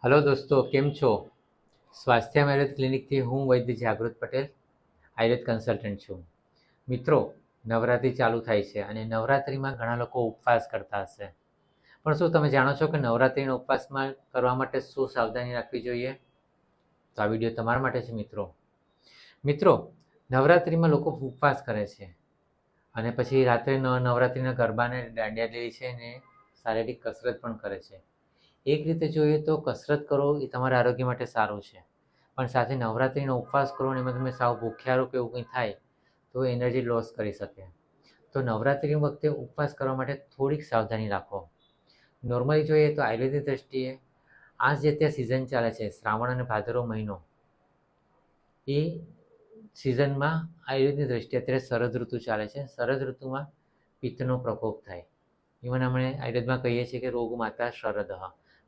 Hello દોસ્તો, કેમ છો? સ્વાસ્થ્ય આયુર્વેદ ક્લિનિકથી હું વૈદ્ય જાગૃત પટેલ આયુર્વેદ કન્સલ્ટન્ટ છું. મિત્રો, નવરાત્રિ ચાલુ થાય છે અને નવરાત્રિમાં ઘણા લોકો ઉપવાસ કરતા હશે. પણ શું તમે જાણો છો કે નવરાત્રિના ઉપવાસમાં કરવા માટે શું સાવધાની રાખવી જોઈએ? તો આ વિડીયો તમારા માટે છે મિત્રો. મિત્રો, નવરાત્રિમાં લોકો ઉપવાસ કરે છે અને પછી રાત્રે નવરાત્રિના ગરબાને દાંડિયા લે છે અને શારીરિક કસરત પણ કરે છે. એક રીતે જોઈએ તો કસરત કરો એ તમારા આરોગ્ય માટે સારું છે, પણ સાથે નવરાત્રિનો ઉપવાસ કરો અને એમાં તમે સાવ ભૂખ્યા રહો કે એવું કંઈ થાય તો એનર્જી લોસ કરી શકે. તો નવરાત્રિ વખતે ઉપવાસ કરવા માટે થોડીક સાવધાની રાખો. નોર્મલી જોઈએ તો આયુર્વેદની દ્રષ્ટિએ આ જે અત્યારે સિઝન ચાલે છે, શ્રાવણ અને ભાદરવો મહિનો, એ સિઝનમાં આયુર્વેદની દ્રષ્ટિએ અત્યારે શરદ ઋતુ ચાલે છે. શરદ ઋતુમાં પિત્તનો પ્રકોપ થાય. ઇવન અમે આયુર્વેદમાં કહીએ છીએ કે રોગ માતા શરદ,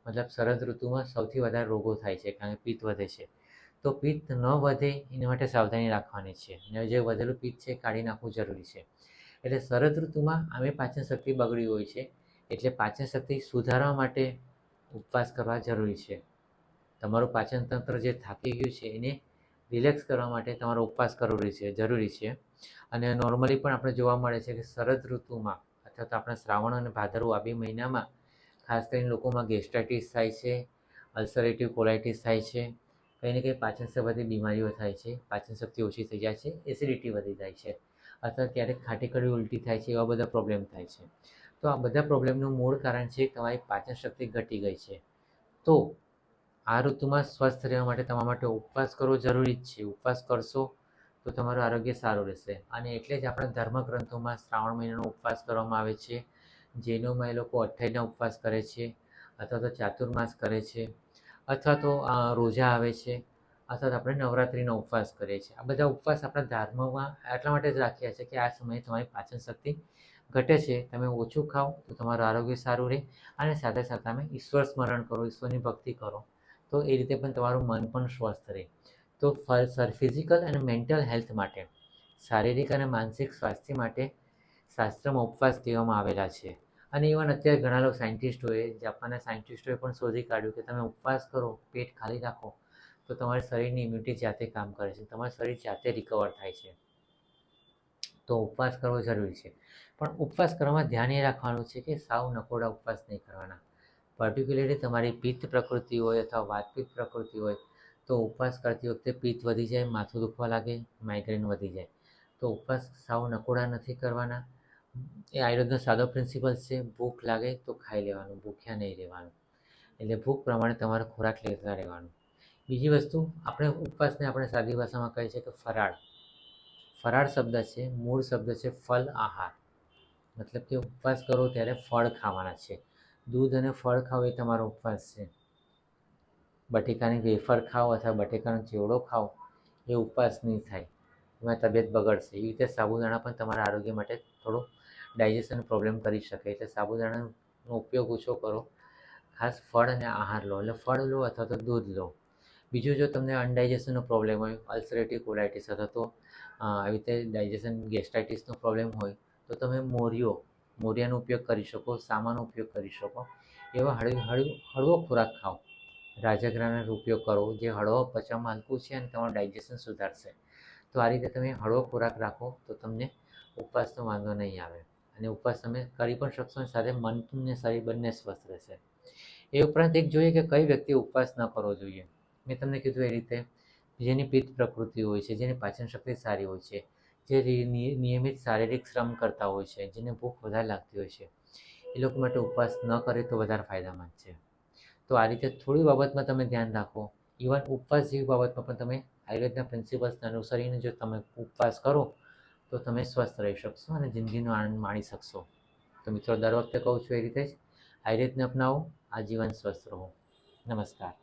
મતલબ શરદ ઋતુમાં સૌથી વધારે રોગો થાય છે કારણ કે પિત્ત વધે છે. તો પિત્ત ન વધે એના માટે સાવધાની રાખવાની છે અને જે વધેલું પિત્ત છે કાઢી નાખવું જરૂરી છે. એટલે શરદ ઋતુમાં અમે પાચન શક્તિ બગડી હોય છે, એટલે પાચન શક્તિ સુધારવા માટે ઉપવાસ કરવા જરૂરી છે. તમારું પાચન તંત્ર જે થાકી ગયું છે એને રિલેક્સ કરવા માટે તમારો ઉપવાસ કરવો જરૂરી છે. અને નોર્મલી પણ આપણે જોવા મળે છે કે શરદ ઋતુમાં અથવા તો આપણા શ્રાવણ અને ભાદરવો આ 2 મહિનામાં ખાસ કરીને લોકોમાં ગેસ્ટ્રાઇટિસ થાય છે, અલ્સરેટિવ કોલાઇટિસ થાય છે, કંઈ ને કંઈ પાચન સંબંધી બીમારીઓ થાય છે, પાચન શક્તિ ઓછી થઈ જાય છે, એસિડિટી વધી જાય છે, અથવા ક્યારેક ખાટી કડવી ઉલટી થાય છે, એવા બધા પ્રોબ્લેમ થાય છે. તો આ બધા પ્રોબ્લેમનું મૂળ કારણ છે કે તમારી પાચન શક્તિ ઘટી ગઈ છે. તો આ ઋતુમાં સ્વસ્થ રહેવા માટે તમારા માટે ઉપવાસ કરવો જરૂરી જ છે. ઉપવાસ કરશો તો તમારું આરોગ્ય સારું રહેશે. અને એટલે જ આપણા ધર્મગ્રંથોમાં શ્રાવણ મહિનાનો ઉપવાસ કરવામાં આવે છે. જૈનોમાં એ લોકો 28ના ઉપવાસ કરે છે, અથવા તો ચાતુર્માસ કરે છે, અથવા તો રોજા આવે છે, અથવા તો આપણે નવરાત્રિનો ઉપવાસ કરીએ છીએ. આ બધા ઉપવાસ આપણા ધર્મમાં એટલા માટે જ રાખ્યા છે કે આ સમયે તમારી પાચન શક્તિ ઘટે છે, તમે ઓછું ખાઓ તો તમારું આરોગ્ય સારું રહે અને સાથે સાથે તમે ઈશ્વર સ્મરણ કરો, ઈશ્વરની ભક્તિ કરો, તો એ રીતે પણ તમારું મન પણ સ્વસ્થ રહે. તો ફિઝિકલ અને મેન્ટલ હેલ્થ માટે, શારીરિક અને માનસિક સ્વાસ્થ્ય માટે શાસ્ત્રમાં ઉપવાસ કહેવામાં આવેલા છે. અને ઇવન અત્યારે ઘણા લોકો જાપાનના સાયન્ટિસ્ટોએ પણ શોધી કાઢ્યું કે તમે ઉપવાસ કરો, પેટ ખાલી રાખો, તો તમારા શરીરની ઇમ્યુનિટી જાતે કામ કરે છે, તમારું શરીર જાતે રિકવર થાય છે. તો ઉપવાસ કરવો જરૂરી છે. પણ ઉપવાસ કરવામાં ધ્યાન એ રાખવાનું છે કે સાવ નકોડા ઉપવાસ નહીં કરવાના. પર્ટિક્યુલરલી તમારી પિત્ત પ્રકૃતિ હોય અથવા વાતપિત્ત પ્રકૃતિ હોય તો ઉપવાસ કરતી વખતે પિત્ત વધી જાય, માથું દુખવા લાગે, માઇગ્રેન વધી જાય. તો ઉપવાસ સાવ નકોડા નથી કરવાના. એ આયુર્વેદનો સાદો પ્રિન્સિપલ છે, ભૂખ લાગે તો ખાઈ લેવાનું, ભૂખ્યા નહીં રહેવાનું. એટલે ભૂખ પ્રમાણે તમારો ખોરાક લેતા રહેવાનું. બીજી વસ્તુ, આપણે ઉપવાસને આપણે સાદી ભાષામાં કહીએ છીએ કે ફરાળ. ફરાળ શબ્દ છે, મૂળ શબ્દ છે ફલ આહાર, મતલબ કે ઉપવાસ કરો ત્યારે ફળ ખાવાના છે. દૂધ અને ફળ ખાઓ એ તમારો ઉપવાસ છે. બટેકાની વેફર ખાઓ અથવા બટેકાનો ચેવડો ખાઓ એ ઉપવાસ નહીં થાય, એમાં તબિયત બગડશે. એવી રીતે સાબુદાણા પણ તમારા આરોગ્ય માટે થોડો ડાયજેશન પ્રોબ્લેમ કરી શકે, એટલે સાબુદાણાનો ઉપયોગ ઓછો કરો. ખાસ ફળ અને આહાર લો, એટલે ફળ લો અથવા તો દૂધ લો. બીજું, જો તમને અનડાયજેશનનો પ્રોબ્લેમ હોય, અલ્સરેટિવ કોલાઇટિસ અથવા તો આવી રીતે ડાયજેશન ગેસ્ટ્રાઇટિસનો પ્રોબ્લેમ હોય તો તમે મોરિયાનો ઉપયોગ કરી શકો, સામાનો ઉપયોગ કરી શકો. એવા હળવો ખોરાક ખાઓ. રાજગરાનો ઉપયોગ કરો, જે હળવો પચવામાં હલકું છે અને તમારું ડાયજેશન સુધારશે. તો આ રીતે તમે હળવો ખોરાક રાખો તો તમને ઉપવાસનો વાંધો નહીં આવે અને ઉપવાસ તમે કરી પણ શકશો અને સાથે મન અને શરીર બંને સ્વસ્થ રહેશે. એ ઉપરાંત એક જોઈએ કે કઈ વ્યક્તિ ઉપવાસ ન કરવો જોઈએ. મેં તમને કીધું એ રીતે, જેની પિત્ત પ્રકૃતિ હોય છે, જેની પાચન શક્તિ સારી હોય છે, જે નિયમિત શારીરિક શ્રમ કરતા હોય છે, જેને ભૂખ વધારે લાગતી હોય છે, એ લોકો માટે ઉપવાસ ન કરે તો વધારે ફાયદામંદ છે. તો આ રીતે થોડી બાબતમાં તમે ધ્યાન રાખો. ઇવન ઉપવાસ જેવી બાબતમાં પણ તમે આયુર્વેદના પ્રિન્સિપલ્સને અનુસરીને જો તમે ઉપવાસ કરો તો તમે સ્વસ્થ રહી શકશો અને જિંદગીનો આનંદ માણી શકશો. તો મિત્રો, દર વખતે કહું છું એ રીતે જ આયુર્વેદને અપનાવો, આજીવન સ્વસ્થ રહો. નમસ્કાર.